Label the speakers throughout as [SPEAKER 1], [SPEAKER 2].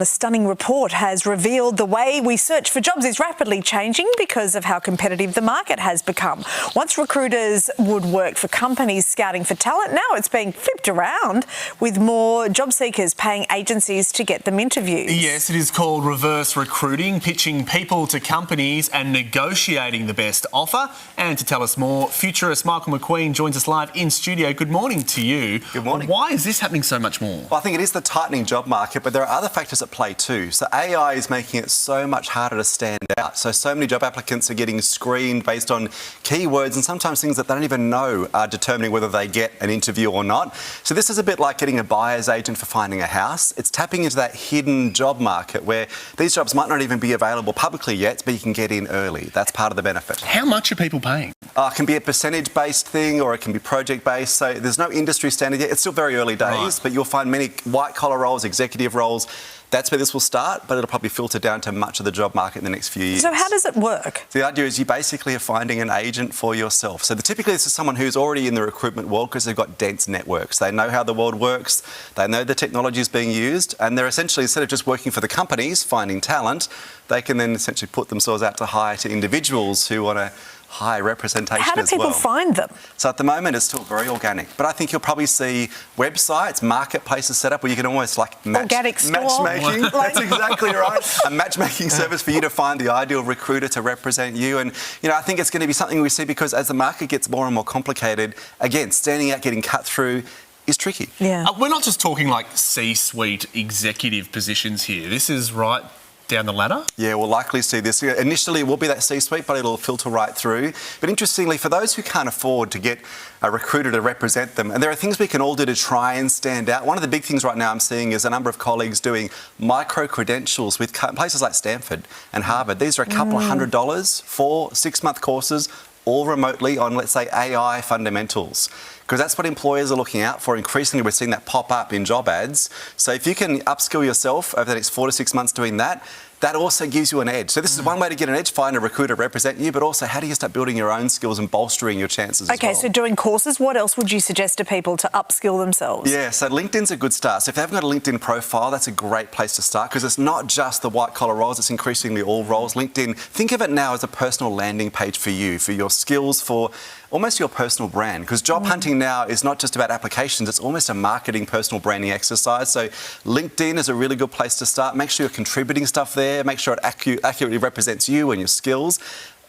[SPEAKER 1] A stunning report has revealed the way we search for jobs is rapidly changing because of how competitive the market has become. Once recruiters would work for companies scouting for talent, now it's being flipped around with more job seekers paying agencies to get them interviews.
[SPEAKER 2] Yes, it is called reverse recruiting, pitching people to companies and negotiating the best offer. And to tell us more, futurist Michael McQueen joins us live in studio. Good morning to you.
[SPEAKER 3] Good morning.
[SPEAKER 2] Why is this happening so much more?
[SPEAKER 3] Well, I think it is the tightening job market, but there are other factors at play too. So AI is making it so much harder to stand out. So many job applicants are getting screened based on keywords and sometimes things that they don't even know are determining whether they get an interview or not. So this is a bit like getting a buyer's agent for finding a house. It's tapping into that hidden job market where these jobs might not even be available publicly yet, but you can get in early. That's part of the benefit.
[SPEAKER 2] How much are people paying?
[SPEAKER 3] It can be a percentage-based thing or it can be project-based. So there's no industry standard yet. It's still very early days, but you'll find many white-collar roles, executive roles. That's where this will start, but it'll probably filter down to much of the job market in the next few years.
[SPEAKER 1] So how does it work?
[SPEAKER 3] The idea is you basically are finding an agent for yourself. So typically this is someone who's already in the recruitment world because they've got dense networks. They know how the world works, they know the technology is being used, and they're essentially, instead of just working for the companies, finding talent, they can then essentially put themselves out to hire to individuals who want a high representation as well.
[SPEAKER 1] How do people find them?
[SPEAKER 3] So at the moment it's still very organic, but I think you'll probably see websites, marketplaces set up where you can almost like matchmaking. That's exactly right. A matchmaking service for you to find the ideal recruiter to represent you. And I think it's going to be something we see because as the market gets more and more complicated, again, standing out, getting cut through is tricky.
[SPEAKER 1] Yeah.
[SPEAKER 2] We're not just talking like C-suite executive positions here. This is right down the ladder?
[SPEAKER 3] Yeah, we'll likely see this. Initially, it will be that C-suite, but it'll filter right through. But interestingly, for those who can't afford to get a recruiter to represent them, and there are things we can all do to try and stand out. One of the big things right now I'm seeing is a number of colleagues doing micro-credentials with places like Stanford and Harvard. These are a couple of $100 for 6-month courses, all remotely on, let's say, AI fundamentals. Because that's what employers are looking out for. Increasingly, we're seeing that pop up in job ads. So if you can upskill yourself over the next 4 to 6 months doing that, that also gives you an edge. So this is one way to get an edge, find a recruiter to represent you, but also how do you start building your own skills and bolstering your chances as well?
[SPEAKER 1] Okay, so doing courses, what else would you suggest to people to upskill themselves?
[SPEAKER 3] Yeah, so LinkedIn's a good start. So if they haven't got a LinkedIn profile, that's a great place to start because it's not just the white-collar roles, it's increasingly all roles. LinkedIn, think of it now as a personal landing page for you, for your skills, for almost your personal brand, because job hunting now is not just about applications, it's almost a marketing, personal branding exercise. So LinkedIn is a really good place to start. Make sure you're contributing stuff there, make sure it accurately represents you and your skills.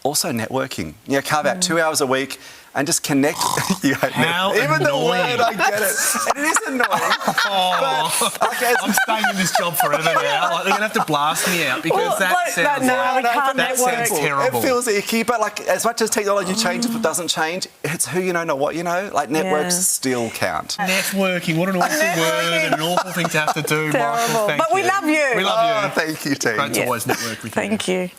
[SPEAKER 3] Also networking. Carve out 2 hours a week and just connect.
[SPEAKER 2] How
[SPEAKER 3] even
[SPEAKER 2] annoying.
[SPEAKER 3] the word, I get it. And it is annoying.
[SPEAKER 2] I'm staying in this job forever now. They're going to have to blast me out because that sounds terrible.
[SPEAKER 3] It feels icky, but as much as technology changes but doesn't change, it's who you know, not what you know. Networks still count.
[SPEAKER 2] Networking, what an awful word and an awful thing to have to do,
[SPEAKER 1] Terrible.
[SPEAKER 2] Michael. Thank
[SPEAKER 1] but
[SPEAKER 2] you.
[SPEAKER 1] we love you.
[SPEAKER 2] We love you.
[SPEAKER 3] Thank you, team.
[SPEAKER 2] Great to always network with you.
[SPEAKER 1] Thank you.